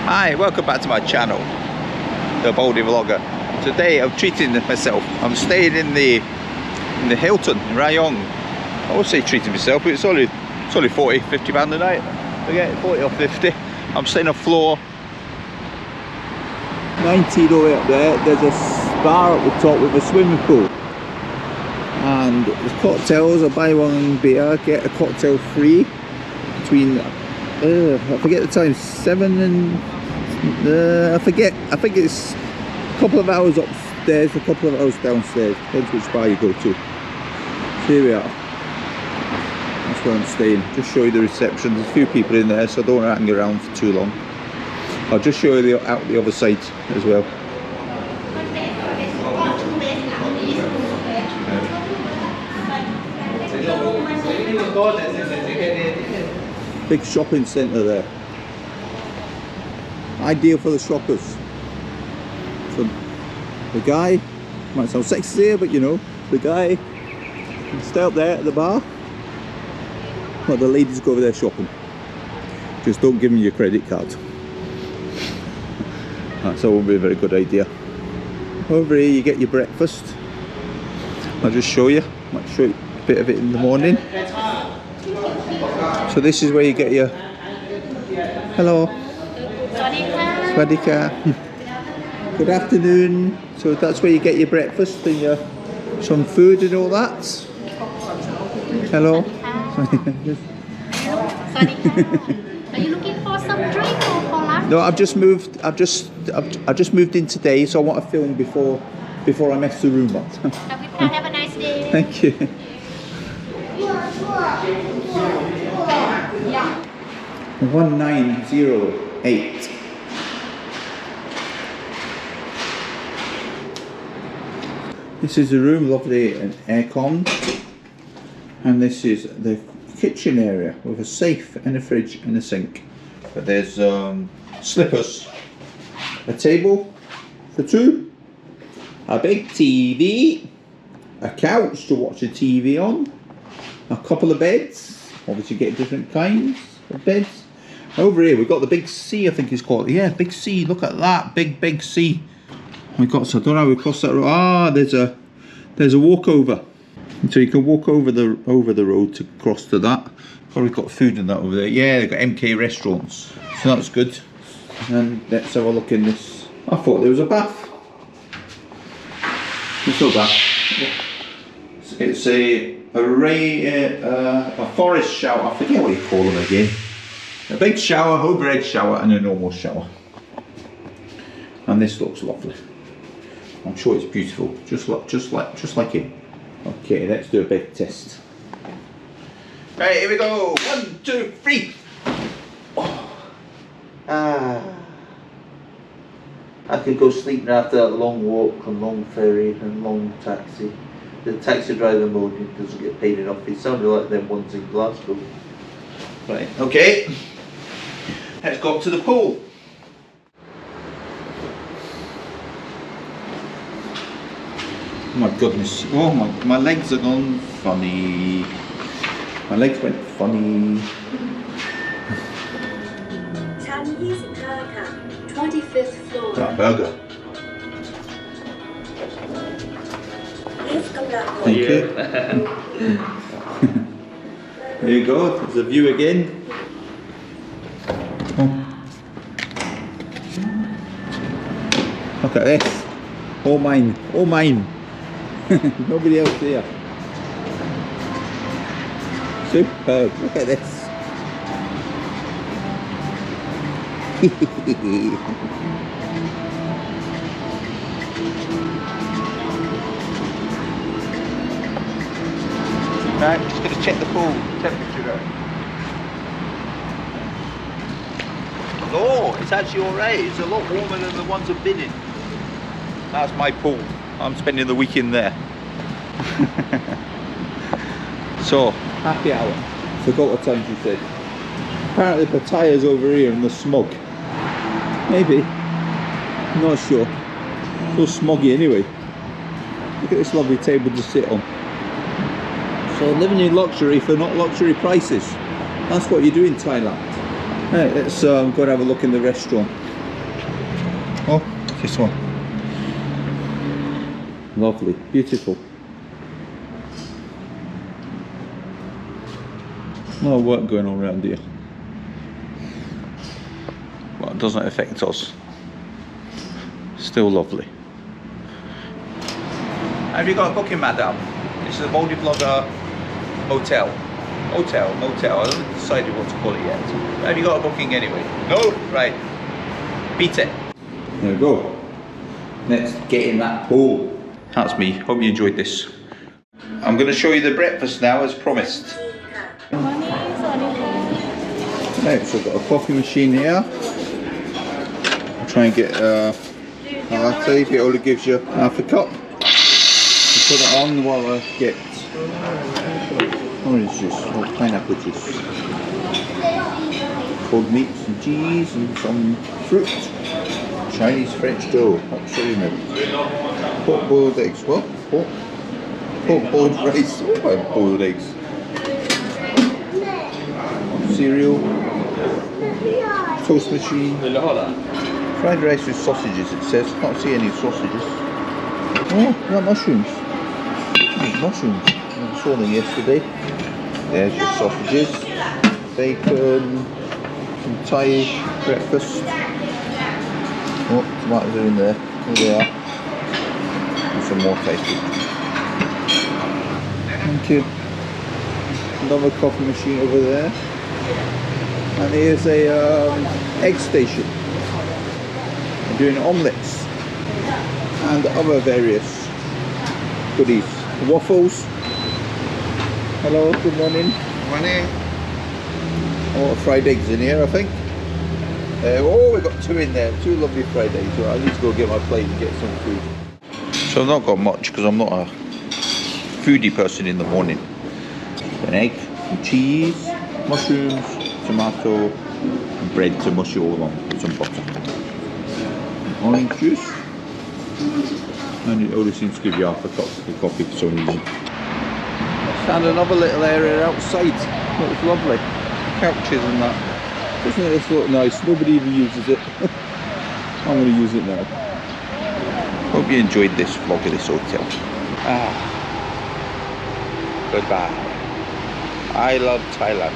Hi, welcome back to my channel, the Baldy Vlogger. Today I'm treating myself. I'm staying in the Hilton Rayong. I would say treating myself, but it's only 40-50 pound a night. Forget 40 or 50. I'm staying on floor 19 all the way up there. There's a bar at the top with a swimming pool. And there's cocktails. I buy one beer, get a cocktail free between I forget the time, 7 and I think it's a couple of hours upstairs, a couple of hours downstairs, depends which bar you go to. So here we are, that's where I'm staying. Just show you the reception. There's a few people in there, so I don't hang around for too long. I'll just show you out the other side as well. Big shopping centre there. Ideal for the shoppers. So the guy, might sound sexy here, but you know, the guy can stay up there at the bar, while the ladies go over there shopping. Just don't give them your credit card. That won't be a very good idea. Over here you get your breakfast. I'll just show you. Might show you a bit of it in the morning. So this is where you get your hello. Swadika. Good afternoon. So that's where you get your breakfast and your some food and all that. Hello. Are you looking for some drink or for lunch? No, I've just moved in today, so I want to film before I mess the room up. Have a nice day. Thank you. 1908. This is the room, lovely and aircon, and this is the kitchen area with a safe and a fridge and a sink. But there's slippers, a table for two, a big TV, a couch to watch the TV on, a couple of beds. Obviously get different kinds of beds. Over here we've got the big C, I think it's called. Yeah, big C. Look at that big C. We got, so I don't know how we cross that road. Ah, there's a walkover, so you can walk over the road to cross to that. Probably got food and that over there. Yeah, they've got MK restaurants, so that's good. And let's have a look in this. I thought there was a bath. There's no bath. It's a forest shower. I forget what you call them again. A big shower, overhead shower, and a normal shower. And this looks lovely. I'm sure it's beautiful, just like it. Okay, let's do a bed test. Right, here we go. 1, 2, 3. Oh. I could go sleeping after that long walk and long ferry and long taxi. The taxi driver moaning doesn't get paid enough. He sounded like them ones in Glasgow. Right, okay. Let's go up to the pool. Oh my goodness. Oh my legs are gone funny. My legs went funny. 25th floor. That burger. Thank you. There you go, there's a view again. Oh. Look at this. All mine, all mine. Nobody else here. Superb, look at this. Right, I'm just going to check the pool temperature out. Oh, it's actually alright. It's a lot warmer than the ones I've been in. That's my pool. I'm spending the week in there. So, happy hour. Forgot what time she said. Apparently Pattaya's over here in the smog. Maybe. I'm not sure. So smoggy anyway. Look at this lovely table to sit on. So living in luxury for not luxury prices. That's what you do in Thailand. Right, let's go and have a look in the restaurant. Oh, this one. Lovely, beautiful. A lot of work going on around here. Well, it doesn't affect us. Still lovely. Have you got a booking, madam? This is a Baldy Blogger hotel. Hotel, motel, I haven't decided what to call it yet. Have you got a booking anyway? No? Right. Beat it. There we go. Let's get in that pool. That's me. Hope you enjoyed this. I'm going to show you the breakfast now as promised. Right, so I've got a coffee machine here. I'll try and get a latte. It only gives you half a cup. You put it on while I get orange juice or pineapple juice. Cold meats and cheese and some fruit. Chinese French dough, hot soy milk. Pork boiled eggs. What? Pork boiled rice. Oh, I have boiled eggs. Cereal. Toast machine. Fried rice with sausages, it says. Can't see any sausages. Oh, got mushrooms. Mushrooms. I saw them yesterday. There's your sausages, bacon, some Thai breakfast. Oh, tomatoes are in there. Here they are. And some more Thai food. Thank you. Another coffee machine over there. And here's a egg station. I'm doing omelettes and other various goodies. Waffles. Hello, good morning. Morning. Oh, fried eggs in here, I think. Oh, we've got two in there. Two lovely fried eggs. Well, I need to go get my plate and get some food. So I've not got much because I'm not a foodie person in the morning. An egg, some cheese, mushrooms, tomato, and bread to mush it all along with some butter. Orange juice. And it only seems to give you half a cup of coffee for some reason. And another little area outside. Looks lovely. Couches and that. Doesn't this look nice? Nobody even uses it. I'm going to use it now. Hope you enjoyed this vlog of this hotel. Goodbye. I love Thailand.